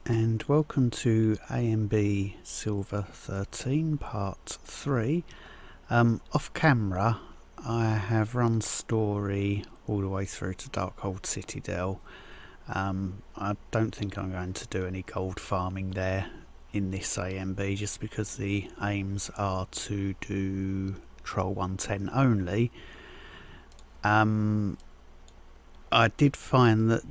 And welcome to ANB Silver 13 part 3. Off camera I have run story all the way through to Darkhold Citadel. I don't think I'm going to do any gold farming there in this ANB, just because the aims are to do Troll 110 only. I did find that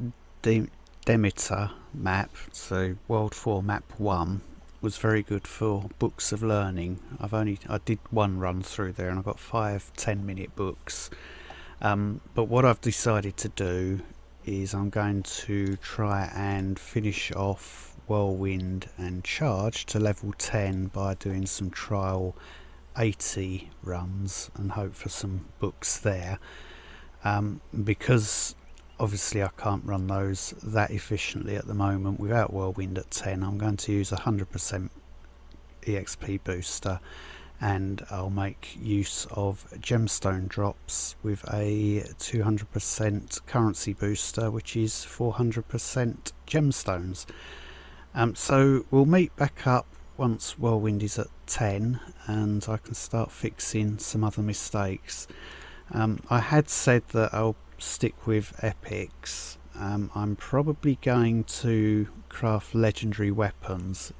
the Demeter map, so World 4 map 1, was very good for books of learning. I did one run through there and I got 5 10-minute books. But what I've decided to do is I'm going to try and finish off Whirlwind and Charge to level 10 by doing some trial 80 runs and hope for some books there. Because obviously I can't run those that efficiently at the moment without Whirlwind at 10. I'm going to use 100% EXP booster, and I'll make use of gemstone drops with a 200% currency booster, which is 400% gemstones. So we'll meet back up once Whirlwind is at 10 and I can start fixing some other mistakes. I had said that I'll stick with epics. I'm probably going to craft legendary weapons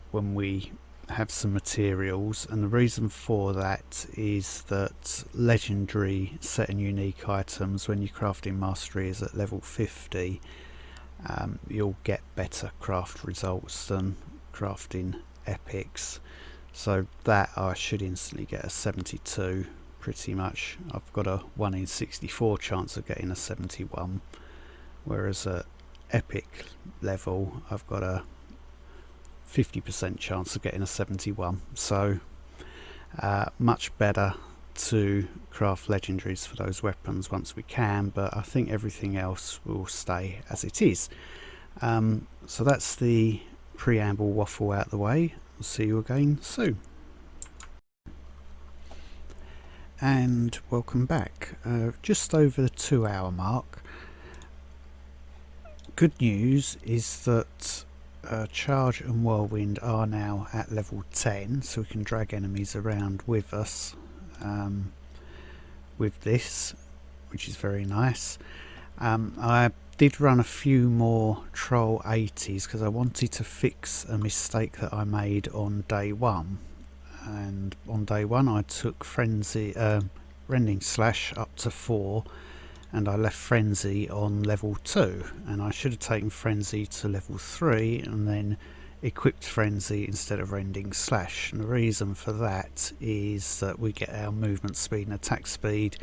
when we have some materials, and the reason for that is that legendary set and unique items, when your crafting mastery is at level 50, you'll get better craft results than crafting epics. So that I should instantly get a 72. Pretty much. I've got a 1 in 64 chance of getting a 71, whereas at epic level I've got a 50% chance of getting a 71. So much better to craft legendaries for those weapons once we can, but I think everything else will stay as it is. So that's the preamble waffle out the way. I'll see you again soon. And welcome back. Just over the 2-hour mark. Good news is that Charge and Whirlwind are now at level 10, so we can drag enemies around with us with this, which is very nice. I did run a few more Troll 80s because I wanted to fix a mistake that I made on day 1. And on day 1 I took Frenzy, Rending Slash up to 4, and I left Frenzy on level 2, and I should have taken Frenzy to level 3 and then equipped Frenzy instead of Rending Slash. And the reason for that is that we get our movement speed and attack speed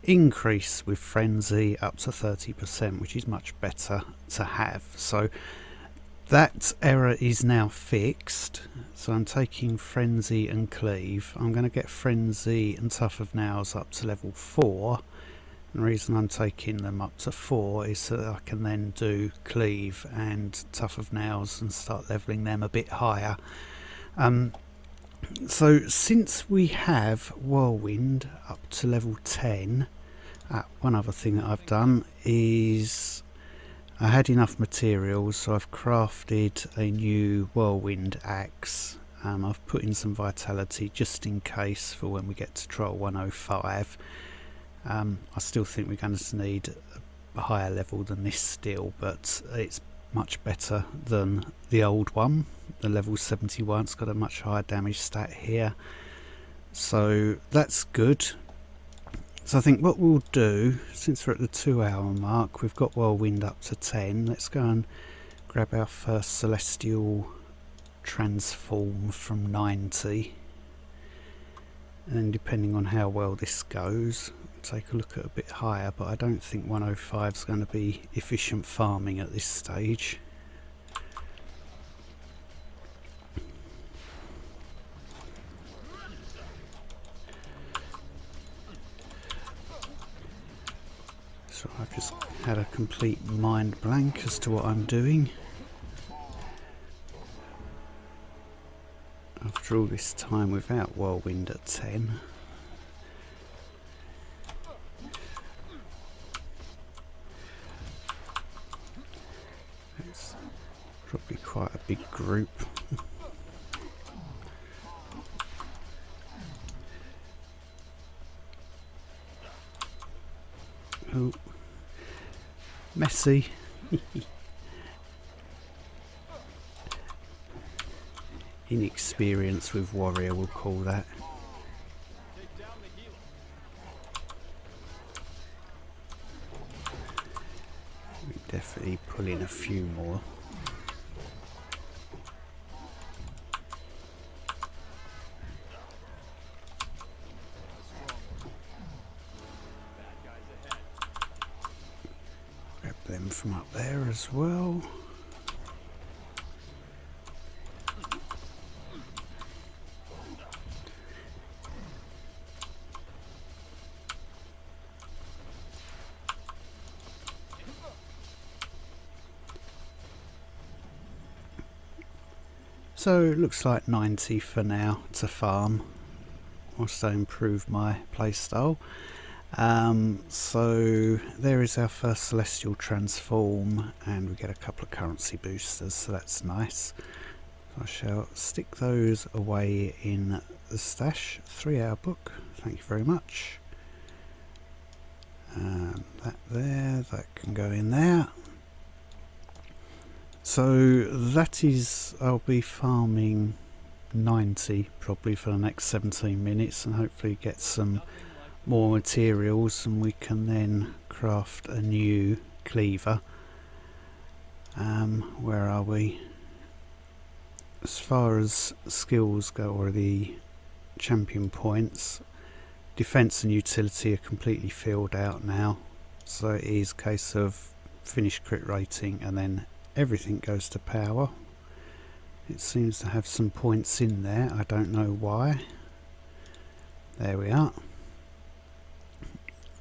increase with Frenzy up to 30%, which is much better to have. So that error is now fixed, so I'm taking Frenzy and Cleave. I'm going to get Frenzy and Tough of Nails up to level 4. And the reason I'm taking them up to 4 is so that I can then do Cleave and Tough of Nails and start leveling them a bit higher. So since we have Whirlwind up to level 10, one other thing that I've done is I had enough materials, so I've crafted a new Whirlwind axe. I've put in some vitality just in case for when we get to Troll 105. I still think we're going to need a higher level than this still, but it's much better than the old one, the level 71. It's got a much higher damage stat here, so that's good. So I think what we'll do, since we're at the 2-hour mark, we've got Whirlwind up to 10, let's go and grab our first Celestial Transform from 90. And then depending on how well this goes, take a look at a bit higher, but I don't think 105 is going to be efficient farming at this stage. So I've just had a complete mind blank as to what I'm doing. After all this time without Whirlwind at 10. Let's quite a big group. Oh, messy. Inexperience with warrior, we'll call that. We definitely pull in a few more. Grab them from up there as well. So it looks like 90 for now to farm, whilst I improve my playstyle. So there is our first celestial transform, and we get a couple of currency boosters, so that's nice. I shall stick those away in the stash. 3-hour book, thank you very much. That there, that can go in there. So that is, I'll be farming 90 probably for the next 17 minutes and hopefully get some more materials, and we can then craft a new cleaver. Where are we? As far as skills go, or the champion points, defense and utility are completely filled out now, so it is a case of finished crit rating and then everything goes to power. It seems to have some points in there, I don't know why. There we are.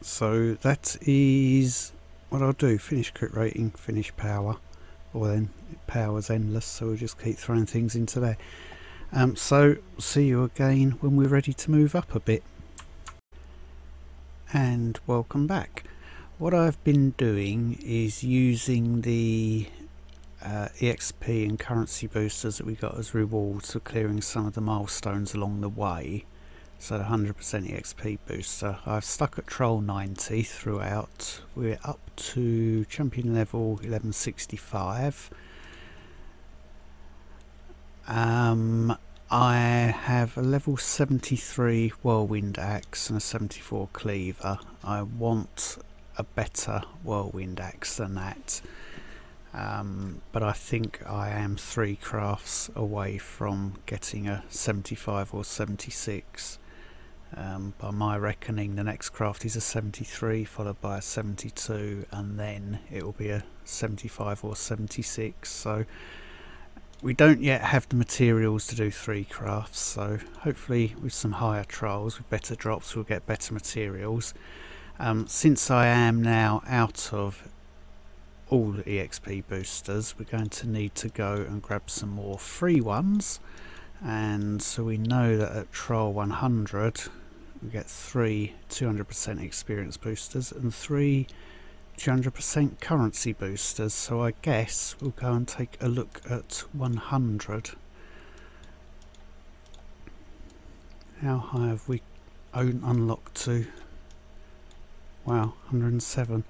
So that is what I'll do, finish crit rating, finish power, or then power's endless, so we'll just keep throwing things into there. So see you again when we're ready to move up a bit. And welcome back. What I've been doing is using the EXP and currency boosters that we got as rewards for clearing some of the milestones along the way. So the 100% EXP booster, I've stuck at Troll 90 throughout. We're up to champion level 1165. I have a level 73 Whirlwind axe and a 74 cleaver. I want a better Whirlwind axe than that. But I think I am 3 crafts away from getting a 75 or 76. By my reckoning, the next craft is a 73 followed by a 72, and then it will be a 75 or 76. So we don't yet have the materials to do 3 crafts, so hopefully with some higher trolls with better drops we'll get better materials. Since I am now out of all the EXP boosters, we're going to need to go and grab some more free ones, and so we know that at Troll 100 we get 3 200% experience boosters and 3 200% currency boosters, so I guess we'll go and take a look at 100. How high have we unlocked to? Wow, 107.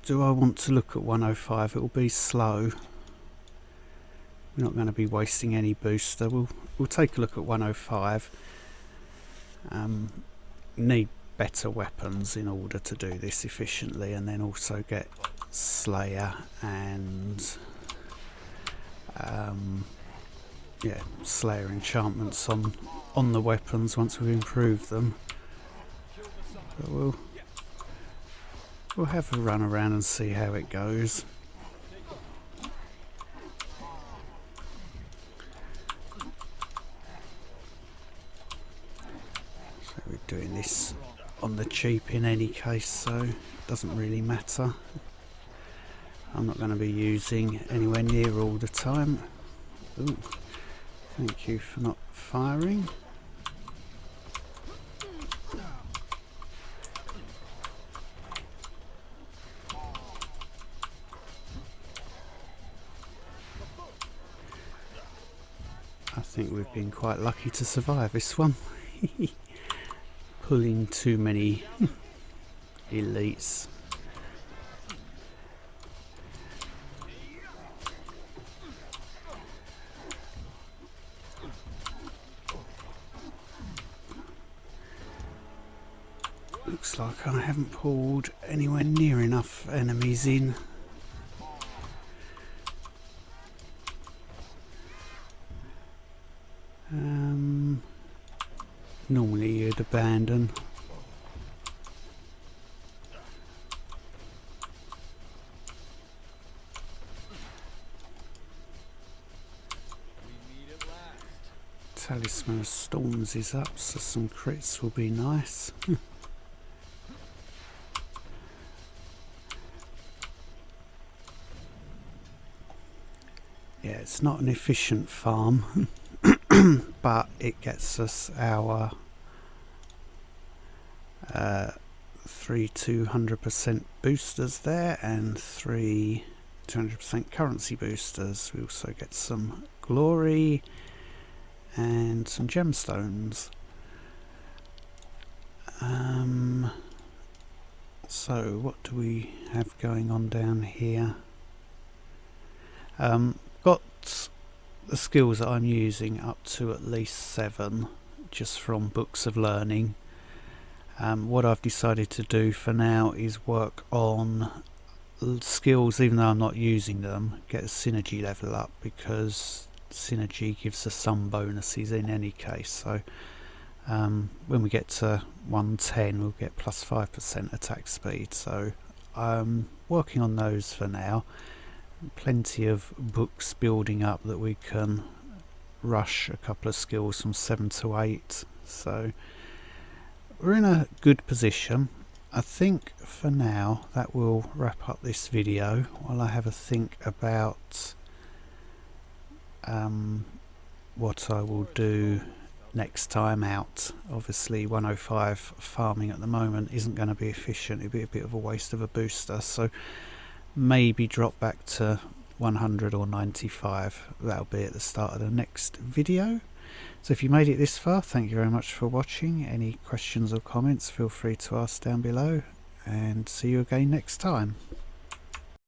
Do I want to look at 105? It will be slow. We're not going to be wasting any booster. We'll take a look at 105. Need better weapons in order to do this efficiently, and then also get Slayer and yeah, Slayer enchantments on the weapons once we've improved them. But we'll have a run around and see how it goes. So we're doing this on the cheap in any case, so it doesn't really matter. I'm not going to be using anywhere near all the time. Ooh, thank you for not firing. think we've been quite lucky to survive this one. Pulling too many elites. Looks like I haven't pulled anywhere near enough enemies in. Normally you'd abandon. Talisman of Storms is up, so some crits will be nice. Yeah, it's not an efficient farm, but it gets us our 3 200% boosters there and 3 200% currency boosters. We also get some glory and some gemstones. So what do we have going on down here? Got the skills that I'm using up to at least 7 just from books of learning. What I've decided to do for now is work on skills, even though I'm not using them, get a synergy level up, because synergy gives us some bonuses in any case. So when we get to 110 we'll get plus 5% attack speed, so I'm working on those for now. Plenty of books building up that we can rush a couple of skills from 7 to 8, so we're in a good position. I think for now that will wrap up this video while I have a think about what I will do next time out. Obviously 105 farming at the moment isn't going to be efficient, it'd be a bit of a waste of a booster, so maybe drop back to 100 or 95. That'll be at the start of the next video. So if you made it this far, thank you very much for watching. Any questions or comments, feel free to ask down below, and see you again next time.